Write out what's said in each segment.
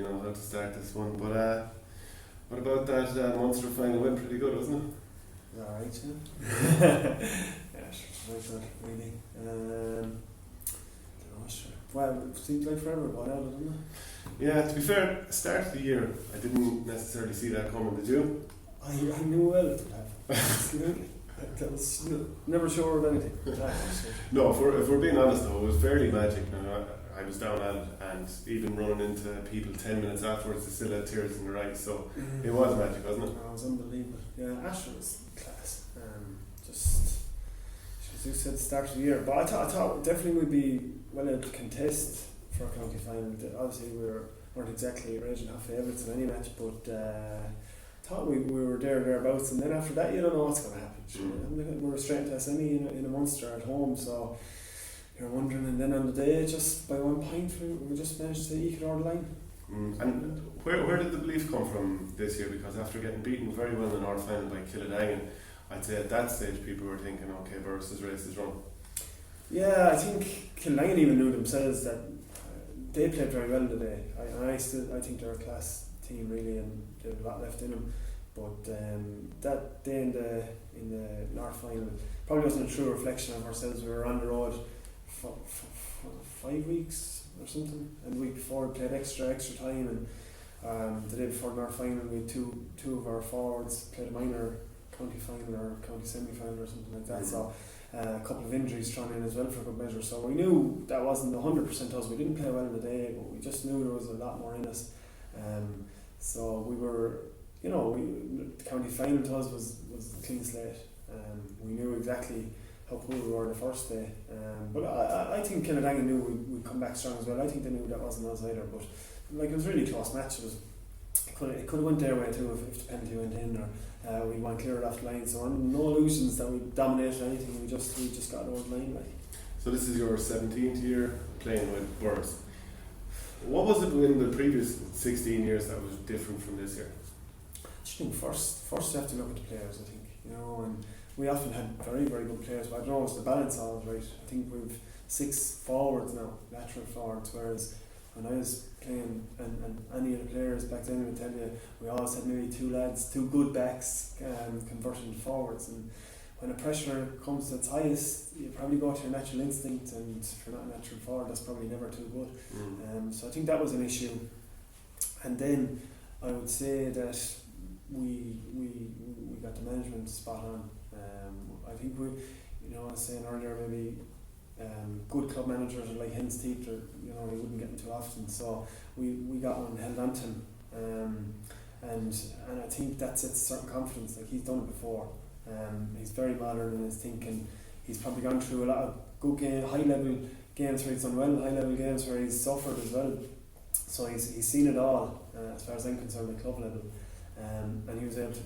know how to start this one. But what about that Munster final? Went pretty good, wasn't it? Alright, yeah. Yeah, sure, it's not really. Sure. Well, it seems like forever ago now, doesn't it? Yeah, to be fair, start of the year, I didn't necessarily see that coming, did you? I knew well it would happen. Absolutely. That was never sure of anything. No, if we're being honest though, it was fairly magic. Now, I was down at it, and even running into people 10 minutes afterwards, they still had tears in their eyes, so it was magic, wasn't it? Oh, it was unbelievable. Yeah, Asher was class. Just, as you said, start of the year. But I thought definitely we'd be well able to contest for a county final. Obviously, weren't exactly raging half favourites in any match, but thought we were thereabouts. And then after that, you don't know what's going to happen. We were straight into a semi in a Munster at home, so you're wondering. And then on the day, just by 1 point, we just managed to eke it over the line. And where did the belief come from this year? Because after getting beaten very well in our final by Kildangan, I'd say at that stage people were thinking, okay, Borris' race is run. Yeah, I think Kildangan even knew themselves that they played very well today. I think they're a class team really, and they have a lot left in them. But that day in the North final probably wasn't a true reflection of ourselves. We were on the road for 5 weeks or something, and the week before we played extra time, and the day before the North final we had two of our forwards played a minor county final or county semi-final or something like that. So a couple of injuries thrown in as well for good measure. So we knew that wasn't 100% us. We didn't play well in the day, but we just knew there was a lot more in us. So we were, the county final to us was a clean slate. We knew exactly how poor we were the first day. But I think Kildangan knew we'd come back strong as well. I think they knew that wasn't us either. But it was a really close match. It could have went their way too if the penalty went in, or we went clear off the line. So no illusions that we dominated anything. We just got over the line. So this is your 17th year playing with Borris. What was it in the previous 16 years that was different from this year? I think first you have to look at the players. I think and we often had very, very good players, but I don't know if the balance all is right. I think we've 6 forwards now, lateral forwards, whereas when I was playing, and any of the players back then would tell you, we always had maybe 2 good backs converted into forwards, and when the pressure comes to its highest, you probably go to your natural instinct, and if you're not a natural forward, that's probably never too good. So I think that was an issue. And then I would say that we got the management spot on. I think I was saying earlier, maybe good club managers are like hen's teeth, or they wouldn't get them too often. So we got one, held on to him, and I think that sets certain confidence. Like, he's done it before. He's very modern in his thinking. He's probably gone through a lot of good high level games where he's done well, high level games where he's suffered as well. So he's seen it all as far as I'm concerned at club level, and he was able to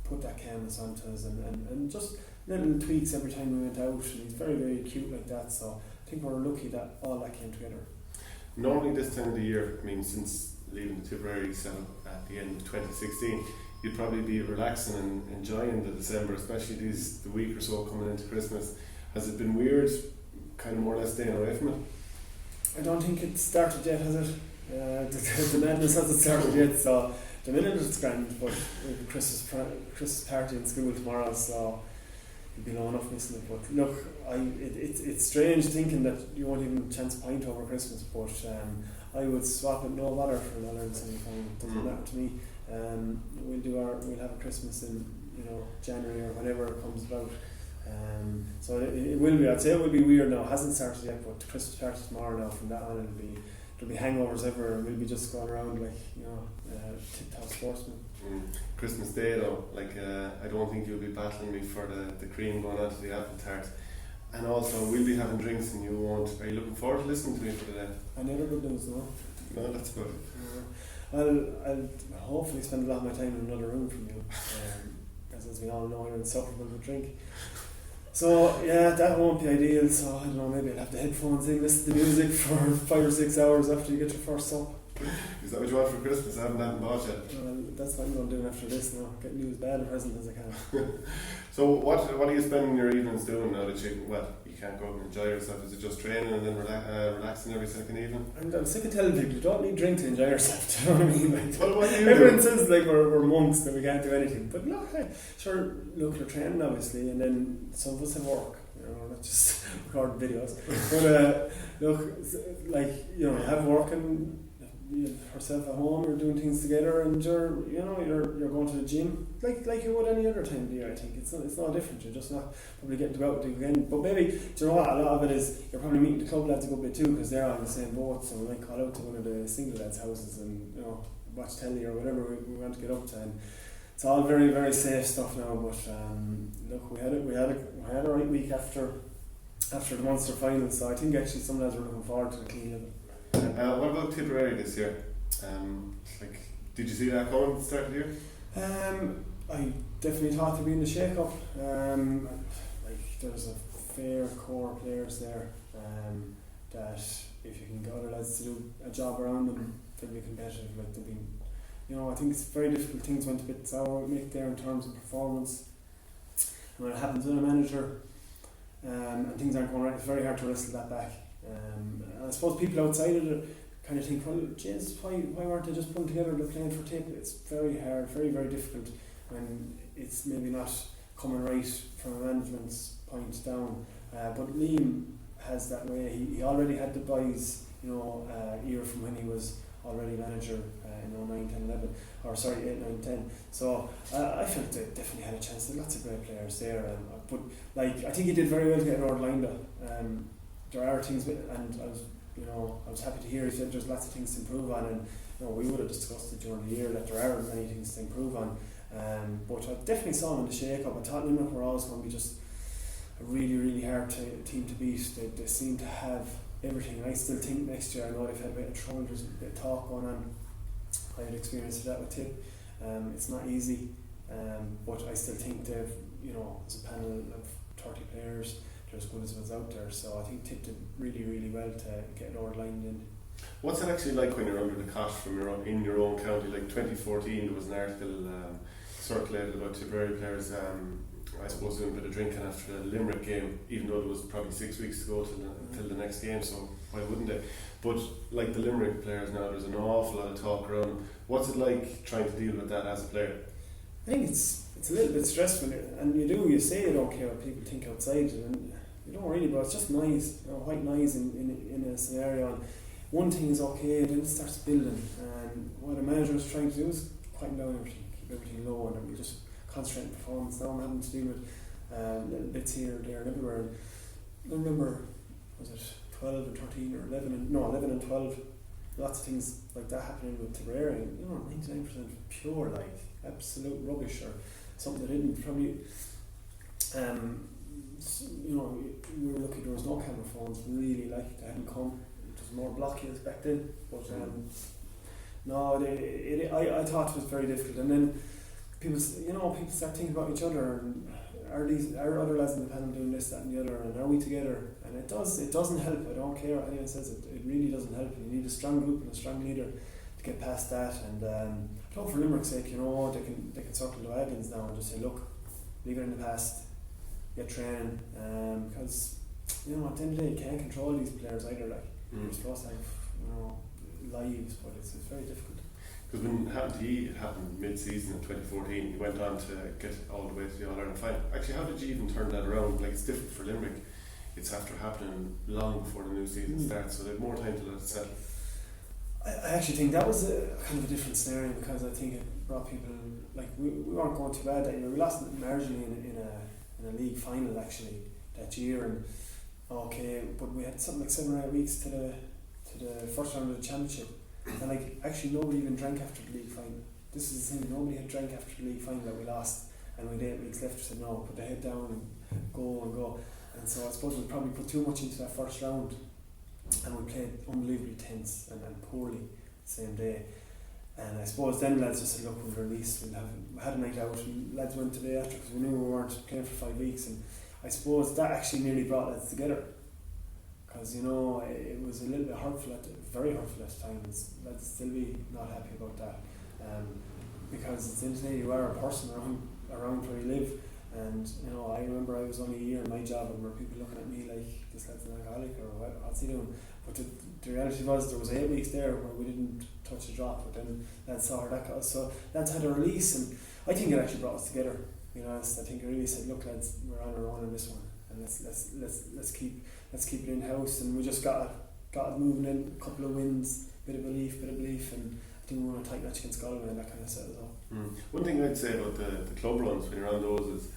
put that canvas onto us and just little tweaks every time we went out, and he's very, very acute like that. So I think we're lucky that all that came together. Normally this time of the year, since leaving the Tipperary setup at the end of 2016, you'd probably be relaxing and enjoying the December, especially the week or so coming into Christmas. Has it been weird, kind of more or less staying away from it? I don't think it started yet, has it? The madness hasn't started yet, so the minute it's grand, but we have a Christmas party in school tomorrow, so you'd be low enough missing it. But look, it's strange thinking that you won't even chance a pint over Christmas, but I would swap it no bother for an All-Ireland semi-final. It doesn't matter to me. We'll have a Christmas in January or whenever it comes about. So it will be. I'd say it will be weird now. It hasn't started yet, but the Christmas party tomorrow now. From that on, there'll be hangovers everywhere, and we'll be just going around like tip-top sportsmen. Christmas Day though, I don't think you'll be battling me for the cream going onto the apple tart. And also, we'll be having drinks and you won't. Are you looking forward to listening to me for the day? I never good news, no. No, that's good. I'll hopefully spend a lot of my time in another room from you, as we all know, you're insufferable with drink. So yeah, that won't be ideal. So I don't know, maybe I'll have the headphones in, listen to music for 5 or 6 hours after you get your first sup. Is that what you want for Christmas? I haven't had bought yet. Well, that's what I'm going to do after this now. Getting you as bad a present as I can. So what are you spending your evenings doing now that you you can't go out and enjoy yourself? Is it just training and then relaxing every second evening? And I'm sick of telling people you don't need drink to enjoy yourself. Do you know what I mean? Like, Well, what do you everyone do? says like we're monks that we can't do anything, but look, sure, look, you're training obviously, and then some of us have work. You know, not just record videos. But look, like, you know, you have work and yourself at home, you're doing things together, and you're going to the gym like you would any other time of the year. I think it's not different. You're just not probably getting to go out and do again. But maybe, do you know what? A lot of it is you're probably meeting the club lads a good bit too, because they're on the same boat. So we might call out to one of the single lads' houses and, you know, watch telly or whatever we want to get up to. And it's all very, very safe stuff now. But look, we had a right week after the Munster final. So I think actually some lads are looking forward to the clean level. What about Tipperary this year? Did you see that coming at the start of the year? I definitely thought there'd be in the shake-up. Like, there's a fair core of players there that if you can get other lads to do a job around them, they'll be competitive. Like, they've been, you know, I think it's very difficult. Things went a bit sour with Mick there in terms of performance. And when it happens with a manager and things aren't going right, it's very hard to wrestle that back. And I suppose people outside of it kind of think, well, jeez, why weren't they just putting together the plan for Tipp? It's very hard, very, very difficult, and it's maybe not coming right from a management's point down. But Liam has that way. He already had the boys, you know, year from when he was already manager in 09, 10, 11, or sorry, 8, 9, 10. So I felt they definitely had a chance. There are lots of great players there, but like, I think he did very well to get Lord Linda. There are things, and I was happy to hear he said there's lots of things to improve on, and you know, we would have discussed it during the year that there are many things to improve on. But I definitely saw him in the shake-up. I thought Limerick were always going to be just a really, really hard team to beat. They seem to have everything. I still think next year, I know they've had a bit of trouble, there's a bit of talk going on. I had experience of that with Tipp. It's not easy, but I still think they've, you know, as a panel of 30 players, they're as good as what's out there. So I think Tipp did really, really well to get Lord lined in. What's it actually like when you're under the cosh from in your own county? Like 2014, there was an article circulated about Tipperary players, I suppose, doing a bit of drinking after the Limerick game, even though there was probably 6 weeks to go till the next game, so why wouldn't they? But like the Limerick players now, there's an awful lot of talk around. What's it like trying to deal with that as a player? I think it's a little bit stressful, and you say you don't care what people think outside, and you don't really, but it's just noise, you know, white noise in a scenario. And one thing is okay, then it starts building, and what the manager is trying to do is quieten down everything, keep everything low, and then we just concentrate on performance. Now I'm having to deal with little bits here, there, and everywhere. And I remember, was it 12 and 13 or 11 and 12, lots of things like that happening with Tipperary, and you know, 99% pure, like absolute rubbish, or something that didn't probably, you know, we were lucky there was no camera phones really, like they hadn't come. It was more blockies back then, but no, I thought it was very difficult. And then people start thinking about each other, and are other lads in the panel doing this, that and the other, and are we together? And it doesn't help. I don't care what anyone says, it really doesn't help. You need a strong group and a strong leader to get past that. And I hope for Limerick's sake, you know, they can circle the wagons now and just say, look, leave it in the past, get training, because you know, at the end of the day, you can't control these players either. Like you're supposed to have, you know, lives, but it's very difficult. Because when it happened to you, it happened mid-season in 2014. You went on to get all the way to the All-Ireland final. Actually, how did you even turn that around? Like, it's different for Limerick. It's after happening long before the new season starts, so they have more time to let it settle. I actually think that was a kind of a different scenario, because I think it brought people, like, we weren't going too bad that year. We lost marginally in a league final actually that year, and okay, but we had something like 7 or 8 weeks to the first round of the championship, and like actually nobody even drank after the league final. This is the thing, nobody had drank after the league final that we lost, and we had 8 weeks left. We said no, put the head down and go. And so I suppose we probably put too much into that first round, and we played unbelievably tense and poorly the same day. And I suppose then lads just said, look, we'll release, we had a night out, and lads went the day after because we knew we weren't playing for 5 weeks. And I suppose that actually nearly brought lads together, because you know, it was a little bit hurtful, very hurtful at times. Lads still be not happy about that, because at the end of the day you are a person around where you live, And I remember I was only a year in my job, and there were people looking at me like, this lad's an alcoholic, or what's he doing? But the reality was there was 8 weeks there where we didn't touch a drop, but then lads saw how that got us. So lads had a release, and I think it actually brought us together. I think it really said, look lads, we're on our own in this one, and let's keep it in house. And we just got it moving in, a couple of wins, bit of belief, and I think we won a tight match against Galway, and that kind of set us up. One thing I'd say about the club runs when you're on those is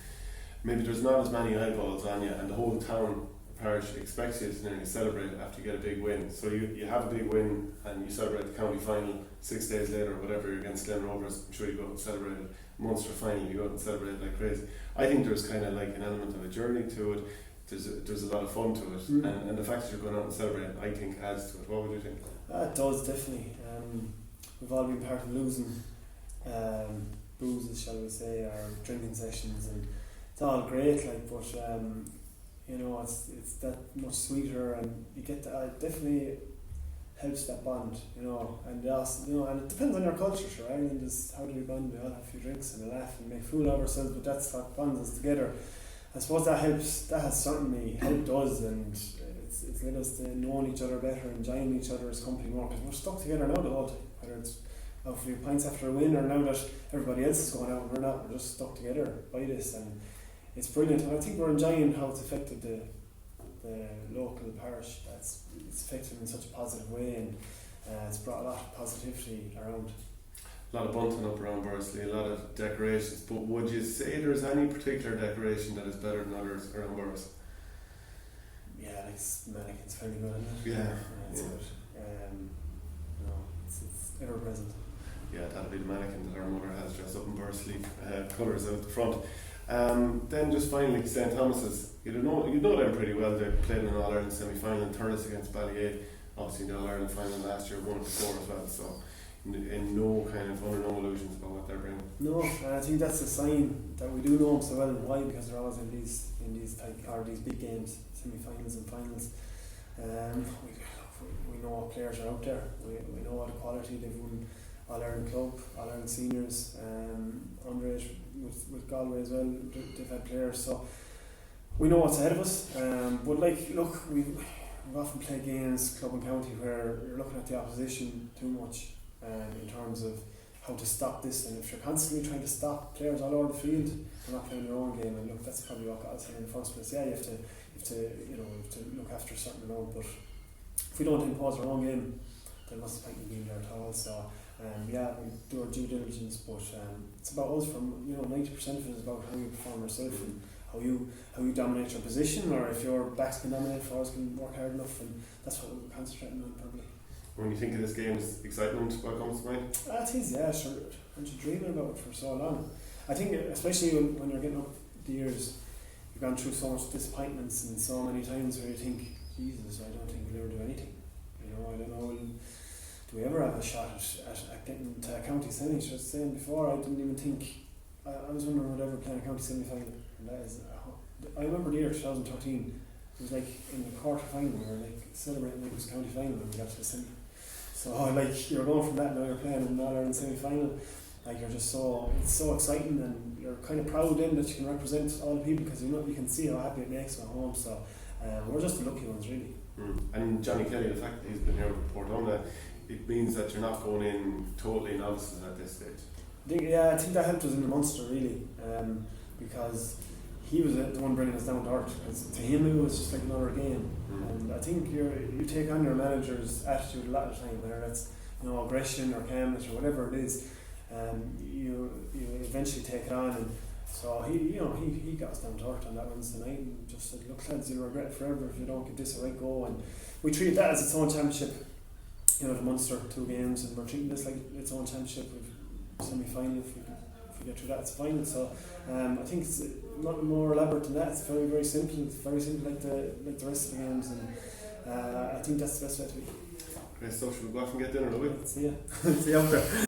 maybe there's not as many eyeballs on you, and the whole town parish expects you to nearly celebrate after you get a big win. So you have a big win and you celebrate the county final 6 days later or whatever, you're against Glen Rovers. I'm sure you go out and celebrate it. Munster final, you go out and celebrate it like crazy. I think there's kind of like an element of a journey to it. There's a lot of fun to it, and the fact that you're going out and celebrating, I think, adds to it. What would you think? It does, definitely. We've all been part of losing boozes, shall we say, or drinking sessions, and it's all great, but it's that much sweeter, and you get that. It definitely helps that bond, and and it depends on your culture. Sure, Ireland is, how do we bond? We all have a few drinks and a laugh and make fool of ourselves, but that's what bonds us together. I suppose that helps. That has certainly helped us, and it's led us to knowing each other better, enjoying each other's company more, because we're stuck together now the whole time, whether it's out for a few pints after a win, or now that everybody else is going out and we're not. We're just stuck together by this, and it's brilliant. And I think we're enjoying how it's affected the local parish. It's affected in such a positive way, and it's brought a lot of positivity around. A lot of bunting up around Borris-Ileigh, a lot of decorations, but would you say there's any particular decoration that is better than others around Borris? Yeah, like mannequins fairly good, isn't it? Yeah. It's good. It's ever present. Yeah, that'll be the mannequin that our mother has dressed up in Borris-Ileigh colours out the front. Then just finally, St Thomas's, you know them pretty well. They played in an All-Ireland semi-final in Thurles against Ballyea, obviously in the All-Ireland final last year, won it before as well, so in no kind of under no illusions about what they're bringing. No, and I think that's a sign that we do know them so well. Why? Because they're always in these these big games, semi-finals and finals. We know what players are out there. We know what the quality. They've won All-Ireland Club, All-Ireland Seniors, underage with Galway as well. They've had players, so we know what's ahead of us. But look, we've often played games, club and county, where you're looking at the opposition too much in terms of how to stop this. And if you're constantly trying to stop players all over the field, they're not playing their own game. And look, that's probably what got us here in the first place. Yeah, you have to look after a certain amount, but if we don't impose our own game, there mustn't be being there at all. So we do our due diligence, but it's about us. From 90% of it is about how you perform yourself and how you dominate your position, or if your backs can dominate, forwards can work hard enough, and that's what we're concentrating on probably. When you think of this game's excitement, what comes to mind? It is, yeah, sure. Aren't you dreaming about it for so long? I think especially when you're getting up the years, you've gone through so much disappointments and so many times where you think, Jesus, I don't think we'll ever do anything. I don't know, do we ever have a shot at getting to a county semi? I was saying before, I didn't even think, I was wondering would I ever play a county semi-final. And that is, I remember the year 2013, it was like in the quarter final, we were like celebrating like it was county final when we got to the semi. So you're going from that, now you're playing in an All-Ireland semi-final, it's so exciting, and you're kind of proud then that you can represent all the people, because you can see how happy it makes you at home. So we're just the lucky ones, really. And Johnny Kelly, the fact that he's been here with Portona, it means that you're not going in totally novices at this stage. I think that helped us in the Munster, really, because he was the one bringing us down to earth. Because to him it was just like another game, and I think you take on your manager's attitude a lot of the time, whether that's aggression or calmness or whatever it is, you eventually take it on. And so he got us down to earth on that Wednesday night and just said, look lads, you'll regret it forever if you don't give this a right go. And we treated that as its own championship, the Munster 2 games, and we're treating this like its own championship with semi-final. If we get through that, it's final. So I think it's not more elaborate than that. It's very, very simple. It's very simple like the rest of the games, and I think that's the best way to be. Great stuff. Should we go off and get dinner, will we? See ya. See you out there.